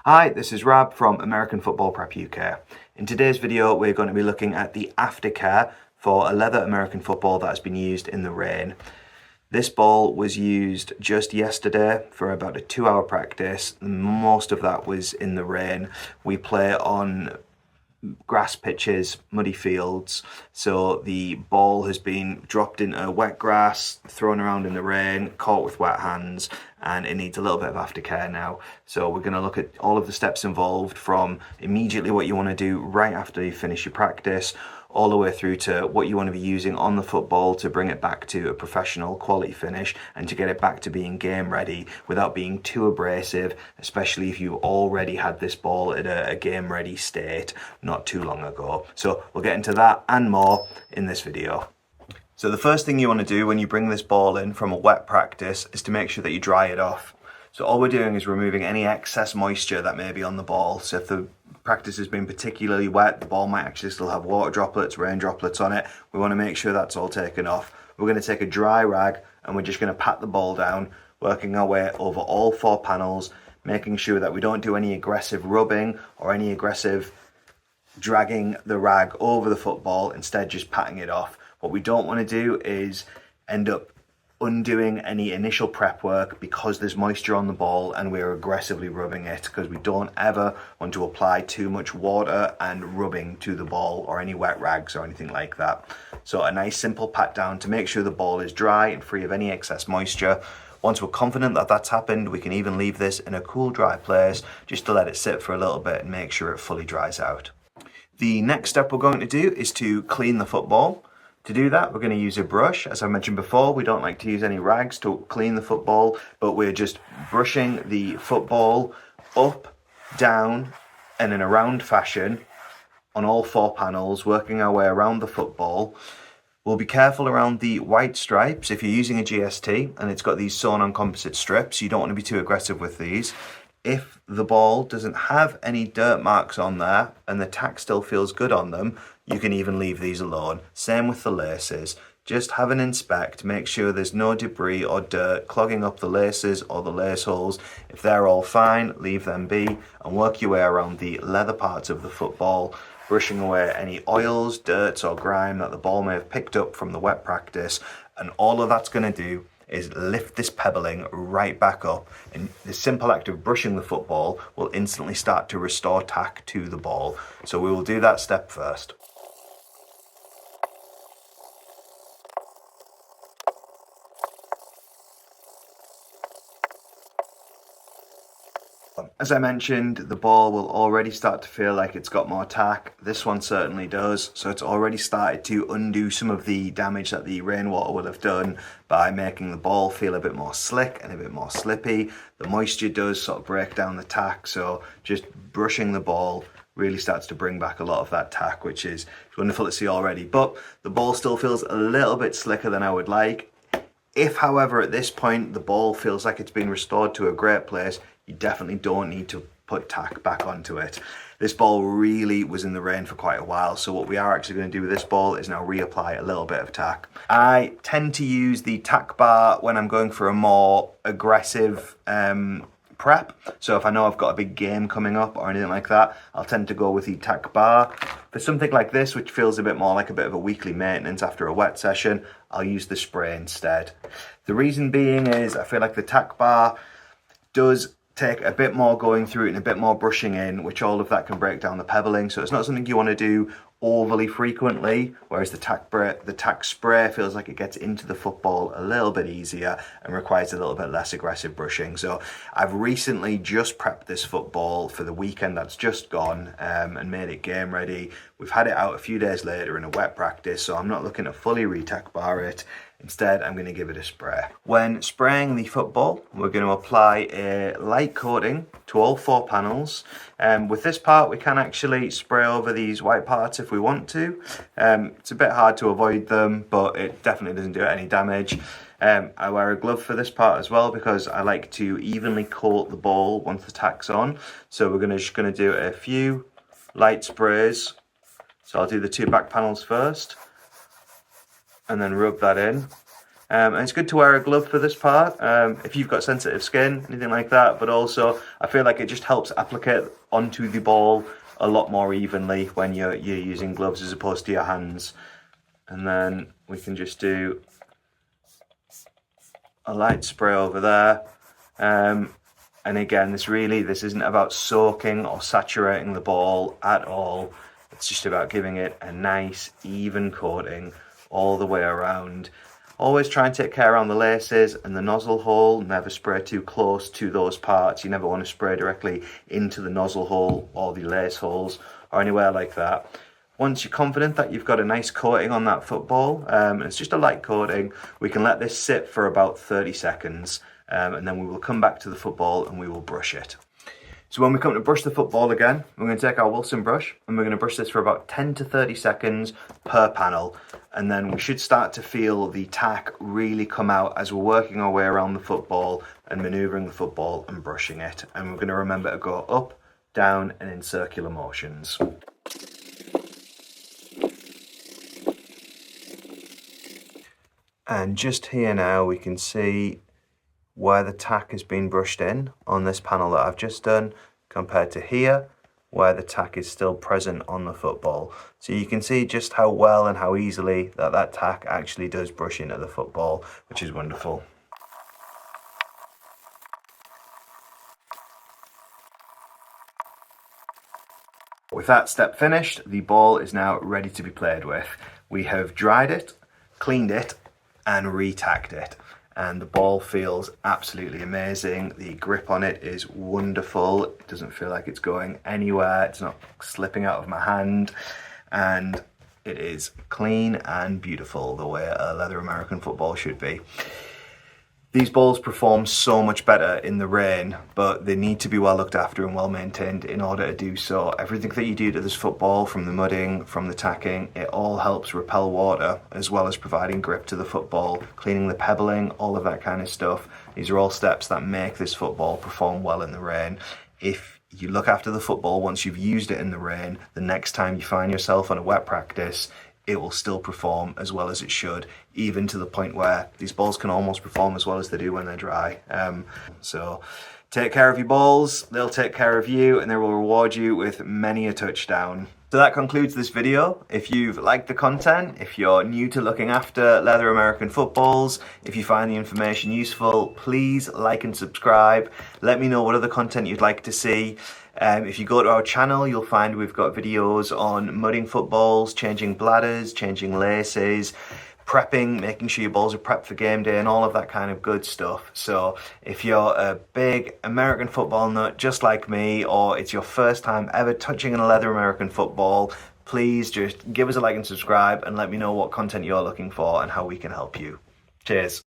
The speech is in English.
Hi, this is Rab from American Football Prep UK. In today's video, we're going to be looking at the aftercare for a leather American football that has been used in the rain. This ball was used just yesterday for about a 2-hour practice. Most of that was in the rain. We play on grass pitches, muddy fields, so the ball has been dropped into wet grass, thrown around in the rain, caught with wet hands, and it needs a little bit of aftercare now. So we're going to look at all of the steps involved, from immediately what you want to do right after you finish your practice, all the way through to what you want to be using on the football to bring it back to a professional quality finish and to get it back to being game ready without being too abrasive, especially if you already had this ball at a game ready state not too long ago. So we'll get into that and more in this video. So the first thing you want to do when you bring this ball in from a wet practice is to make sure that you dry it off. So all we're doing is removing any excess moisture that may be on the ball. So if the practice has been particularly wet, the ball might actually still have water droplets, rain droplets on it. We want to make sure that's all taken off. We're going to take a dry rag and we're just going to pat the ball down, working our way over all 4 panels, making sure that we don't do any aggressive rubbing or any aggressive dragging the rag over the football, instead just patting it off. What we don't want to do is end up undoing any initial prep work because there's moisture on the ball and we're aggressively rubbing it, because we don't ever want to apply too much water and rubbing to the ball or any wet rags or anything like that. So a nice simple pat down to make sure the ball is dry and free of any excess moisture. Once we're confident that that's happened, we can even leave this in a cool, dry place just to let it sit for a little bit and make sure it fully dries out. The next step we're going to do is to clean the football. To do that, we're going to use a brush. As I mentioned before, we don't like to use any rags to clean the football, but we're just brushing the football up, down, and in a round fashion on all 4 panels, working our way around the football. We'll be careful around the white stripes. If you're using a GST and it's got these sewn on composite strips, you don't want to be too aggressive with these. If the ball doesn't have any dirt marks on there and the tack still feels good on them, you can even leave these alone. Same with the laces. Just have an inspect, make sure there's no debris or dirt clogging up the laces or the lace holes. If they're all fine, leave them be and work your way around the leather parts of the football, brushing away any oils, dirts or grime that the ball may have picked up from the wet practice. And all of that's going to do is lift this pebbling right back up, and the simple act of brushing the football will instantly start to restore tack to the ball. So we will do that step first. As I mentioned, the ball will already start to feel like it's got more tack. This one certainly does. So it's already started to undo some of the damage that the rainwater will have done by making the ball feel a bit more slick and a bit more slippy. The moisture does sort of break down the tack, so just brushing the ball really starts to bring back a lot of that tack, which is wonderful to see already. But the ball still feels a little bit slicker than I would like. If, however, at this point the ball feels like it's been restored to a great place, you definitely don't need to put tack back onto it. This ball really was in the rain for quite a while, so what we are actually going to do with this ball is now reapply a little bit of tack. I tend to use the tack bar when I'm going for a more aggressive prep. So if I know I've got a big game coming up or anything like that, I'll tend to go with the tack bar. For something like this, which feels a bit more like a bit of a weekly maintenance after a wet session, I'll use the spray instead. The reason being is I feel like the tack bar does take a bit more going through it and a bit more brushing in, which all of that can break down the pebbling. So it's not something you want to do overly frequently, whereas the tack spray feels like it gets into the football a little bit easier and requires a little bit less aggressive brushing. So I've recently just prepped this football for the weekend that's just gone and made it game ready. We've had it out a few days later in a wet practice, so I'm not looking to fully re-tack bar it. Instead, I'm going to give it a spray. When spraying the football, we're going to apply a light coating to all 4 panels. With this part, we can actually spray over these white parts if we want to. It's a bit hard to avoid them, but it definitely doesn't do any damage. I wear a glove for this part as well because I like to evenly coat the ball once the tack's on. So we're just going to do a few light sprays. So I'll do the 2 back panels first and then rub that in. And it's good to wear a glove for this part if you've got sensitive skin, anything like that. But also, I feel like it just helps applicate onto the ball a lot more evenly when you're using gloves as opposed to your hands. And then we can just do a light spray over there. And again, this isn't about soaking or saturating the ball at all. It's just about giving it a nice, even coating all the way around. Always try and take care around the laces and the nozzle hole. Never spray too close to those parts. You never want to spray directly into the nozzle hole or the lace holes or anywhere like that. Once you're confident that you've got a nice coating on that football, and it's just a light coating, we can let this sit for about 30 seconds. And then we will come back to the football and we will brush it. So when we come to brush the football again, we're going to take our Wilson brush and we're going to brush this for about 10 to 30 seconds per panel. And then we should start to feel the tack really come out as we're working our way around the football and manoeuvring the football and brushing it. And we're going to remember to go up, down and in circular motions. And just here now we can see where the tack has been brushed in on this panel that I've just done compared to here where the tack is still present on the football. So you can see just how well and how easily that tack actually does brush into the football, which is wonderful. With that step finished, the ball is now ready to be played with. We have dried it, cleaned it and re-tacked it. And the ball feels absolutely amazing. The grip on it is wonderful. It doesn't feel like it's going anywhere. It's not slipping out of my hand. And it is clean and beautiful the way a leather American football should be. These balls perform so much better in the rain, but they need to be well looked after and well maintained in order to do so. Everything that you do to this football, from the mudding, from the tacking, it all helps repel water, as well as providing grip to the football, cleaning the pebbling, all of that kind of stuff. These are all steps that make this football perform well in the rain. If you look after the football once you've used it in the rain, the next time you find yourself on a wet practice, it will still perform as well as it should, even to the point where these balls can almost perform as well as they do when they're dry. So take care of your balls, they'll take care of you, and they will reward you with many a touchdown. So that concludes this video. If you've liked the content, if you're new to looking after leather American footballs, if you find the information useful, please like and subscribe. Let me know what other content you'd like to see. If you go to our channel, you'll find we've got videos on mudding footballs, changing bladders, changing laces, prepping, making sure your balls are prepped for game day and all of that kind of good stuff. So if you're a big American football nut just like me, or it's your first time ever touching a leather American football, please just give us a like and subscribe and let me know what content you're looking for and how we can help you. Cheers.